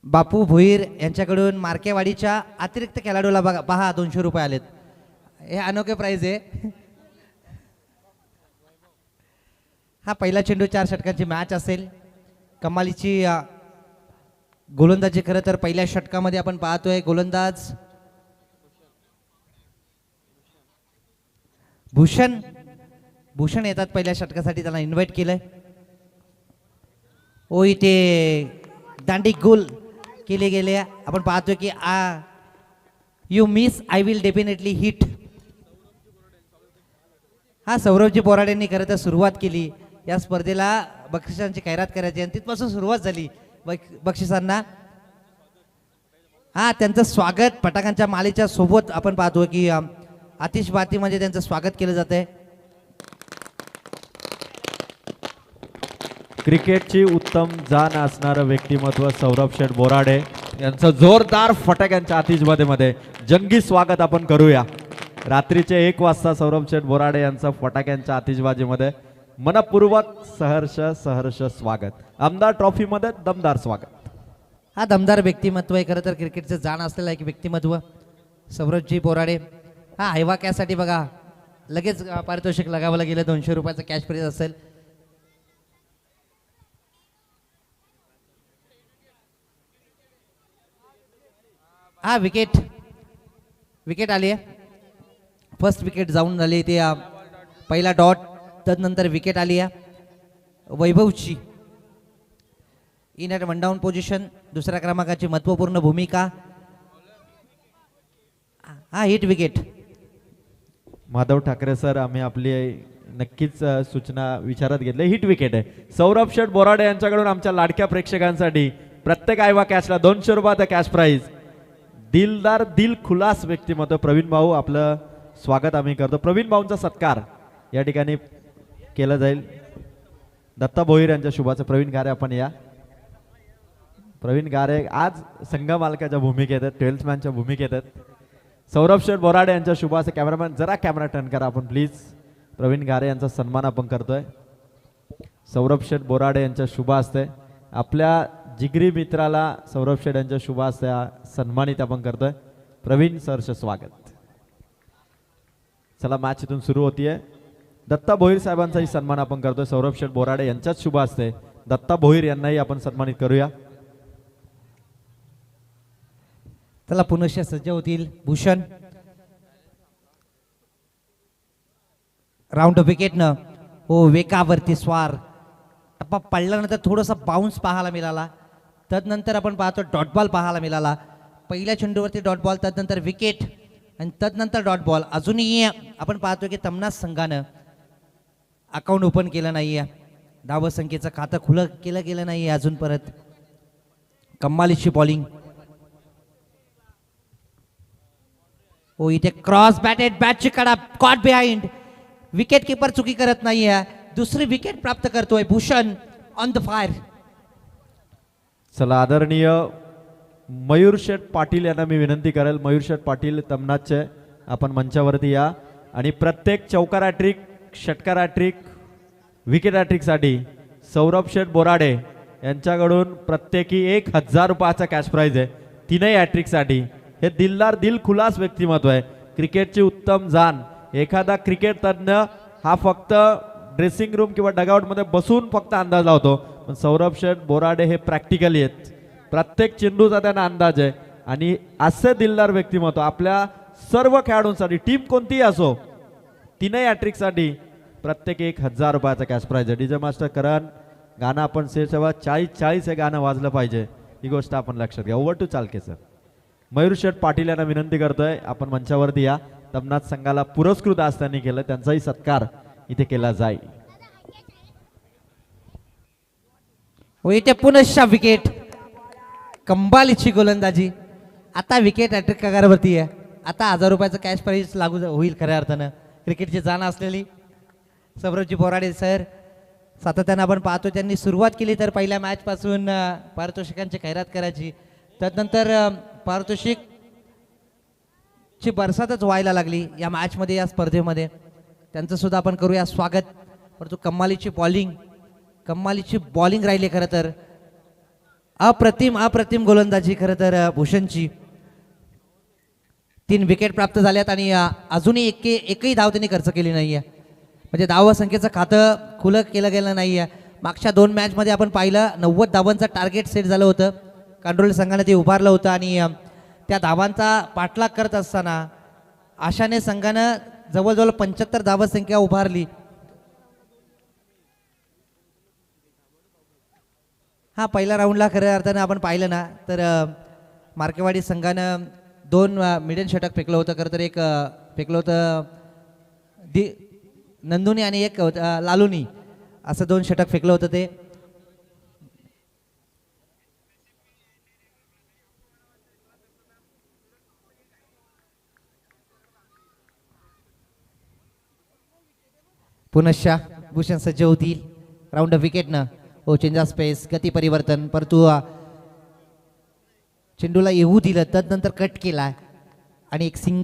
बापू भोईर यांच्याकडून मार्केवाडीच्या अतिरिक्त खेळाडूला बघा पहा 200 रुपये आलेत. हे अनोखे प्राइज आहे. हा पहिला चेंडू 4 षटकांची मॅच असेल. कमालीची गोलंदाजी खरं तर पहिल्या षटकामध्ये आपण पाहतोय. गोलंदाज भूषण येतात पहिल्या षटकासाठी, त्याला इन्व्हाइट केलंय. ओ इथे दांडी गोल केले गेले. आपण पाहतोय की you miss I will definitely hit. हा सौरभजी बोराडेंनी खरं तर सुरुवात केली या स्पर्धेला बक्षिसांची खैरात करायची आणि तिथपासून सुरुवात झाली बक्षिसांना. हा त्यांचं स्वागत फटाक्यांच्या मालेच्या सोबत आपण पाहतो की आतिषबाजी म्हणजे त्यांचं स्वागत केलं जात आहे. क्रिकेटची उत्तम जाण असणारं व्यक्तिमत्व सौरभ शेठ बोराडे यांचं जोरदार फटाक्यांच्या आतिषबाजीमध्ये जंगी स्वागत आपण करूया. रात्रीचे 1 वाजता सौरभ शेठ बोराडे यांचं फटाक्यांच्या आतिषबाजीमध्ये मनपूर्वक सहर्ष स्वागत. आमदार ट्रॉफीमध्ये दमदार स्वागत. हा दमदार व्यक्तिमत्व आहे खरं तर क्रिकेटचं जाण असलेलं एक व्यक्तिमत्व सौरभजी बोराडे. हा हैवा कॅशसाठी बघा लगेच पारितोषिक लगावलं गेलं. 200 रुपयाचं कॅश प्राइज असेल. हा विकेट आली आहे. फर्स्ट विकेट जाऊन झाली ते पहिला डॉट. तदनंतर विकेट आली आहे वैभवची. In at 1 down position. दुसऱ्या क्रमांकाची महत्वपूर्ण भूमिका. हा hit wicket. Madhav Thackeray sir, आम्ही आपली नक्कीच सूचना विचारात घेतली. हिट विकेट आहे. सौरभ शेठ बोराडे यांच्याकडून आमच्या लाडक्या प्रेक्षकांसाठी प्रत्येक आयवा कॅशला 200 रुपयाचा कॅश प्राइज. दिलदार दिल खुलास व्यक्तिमत्व प्रवीण भाऊ, आपलं स्वागत आम्ही करतो. प्रवीण भाऊंचा सत्कार या ठिकाणी केला जाईल. दत्ता भोईर यांच्या शुभाचं. प्रवीण गारे आपण या. प्रवीण गारे आज संघ मालकाच्या भूमिकेत आहेत, 12th मॅनच्या भूमिकेत आहेत. सौरभ शेठ बोराडे यांच्या शुभाचं. कॅमेरामॅन जरा कॅमेरा टर्न करा आपण प्लीज. प्रवीण गारे यांचा सन्मान आपण करतोय. सौरभ शेठ बोराडे यांच्या शुभ असते आपल्या जिगरी मित्राला सौरभ शेठ यांच्या शुभ असते सन्मानित आपण करतोय. प्रवीण सरचं स्वागत. चला मॅच इथून सुरू होतीये. दत्ता भोईर साहेबांचाही सन्मान आपण करतोय. सौरभ शेठ बोराडे यांच्याच शुभ असते दत्ता भोईर यांनाही आपण सन्मानित करूया. त्याला पुनश्च सज्ज होतील भूषण. राऊंड विकेटनं हो वेकावरती स्वार. टप्पा पडल्यानंतर थोडासा बाउन्स पाहायला मिळाला. तदनंतर आपण पाहतो डॉट बॉल पाहायला मिळाला. पहिल्या चेंडूवरती डॉट बॉल, तदनंतर विकेट आणि तदनंतर डॉट बॉल. अजूनही आपण पाहतो की तमनाच संघानं अकाउंट ओपन केलं नाही आहे. धावसंख्येचं खातं खुलं केलं गेलं नाही आहे अजून. परत कमालीची बॉलिंग. हो इथे क्रॉस बॅटेड बॅटची कडा कॉट बिहाइंड. विकेट किपर चुकी करत नाहीये. दुसरी विकेट प्राप्त करतोय भूषण ऑन द फायर. चला आदरणीय मयूर शेठ पाटील यांना मी विनंती करेल. मयूर शेठ पाटील तमनाचे आपण मंचावरती या. आणि प्रत्येक चौकार हॅट्रिक, षटकार हॅट्रिक, विकेट हॅट्रिकसाठी सौरभ शेठ बोराडे यांच्याकडून प्रत्येकी 1000 रुपयाचा कॅश प्राइज आहे. तीनही हॅट्रिकसाठी. हे दिलदार दिल खुलास व्यक्तिमत्व आहे. क्रिकेटची उत्तम जाण. एखादा क्रिकेट तज्ञ हा फक्त ड्रेसिंग रूम किंवा डगआउटमध्ये बसून फक्त अंदाज लावतो, पण सौरभ शेठ बोराडे हे प्रॅक्टिकली आहेत. प्रत्येक चेंडूचा त्यांना अंदाज आहे. आणि असे दिलदार व्यक्तिमत्व आपल्या सर्व खेळाडूंसाठी, टीम कोणतीही असो, तीनही हॅट्रिकसाठी प्रत्येक 1000 रुपयाचा कॅश प्राइज आहे. डीजे मास्टर करण गाणं आपण सेट 40-40 हे गाणं वाजलं पाहिजे, ही गोष्ट आपण लक्षात घ्या. Over to Chalke sir. Mayur Sheth Patil यांना विनंती करतोय आपण मंचावरती या. तमनाथ संघाला पुरस्कृत आज त्यांनी केलं, त्यांचाही सत्कार इथे केला जाईल. हो इथे पुनश्च विकेट. कमालीची गोलंदाजी. आता विकेट हॅट्रिक कगारवरती आहे. आता 1000 रुपयाचं कॅश प्राइज लागू होईल खऱ्या अर्थानं. क्रिकेटची जाण असलेली सौरभजी बोराडे सर सातत्यानं आपण पाहतो. त्यांनी सुरुवात केली तर पहिल्या मॅचपासून पारितोषिकांची खैरात करायची. त्यानंतर पारितोषिक ची बरसातच व्हायला लागली या मॅचमध्ये, या स्पर्धेमध्ये. त्यांचं सुद्धा आपण करूया स्वागत. परंतु कमालीची बॉलिंग राहिली खरं तर. अप्रतिम गोलंदाजी खरं तर भूषणची. 3 विकेट प्राप्त झाल्यात आणि अजूनही एकही धाव त्यांनी खर्च केली नाहीये. म्हणजे धावसंख्येचं खातं खुलं केलं गेलं नाहीये. मागच्या 2 मॅचमध्ये आपण पाहिलं 90 धावांचं टार्गेट सेट झालं होतं. कांडोली संघाने ते उभारलं होतं आणि त्या धावांचा पाठलाग करत असताना आशाने संघानं जवळजवळ 75 धावसंख्या उभारली. हा पहिल्या राऊंडला खऱ्या अर्थानं आपण पाहिलं ना तर मार्केवाडी संघानं 2 मिडन षटक फेकलं होतं. खरं तर एक फेकलं होतं नंदुनी आणि एक लालुनी, असं 2 षटक फेकलं होतं ते. पुनश्च भूषण सज्ज होतील राऊंड विकेटनं. हो चेंज ऑफ स्पेस, गती परिवर्तन, परंतु चेंडूला येऊ दिलं, तदनंतर कट केला आणि एक सिंगल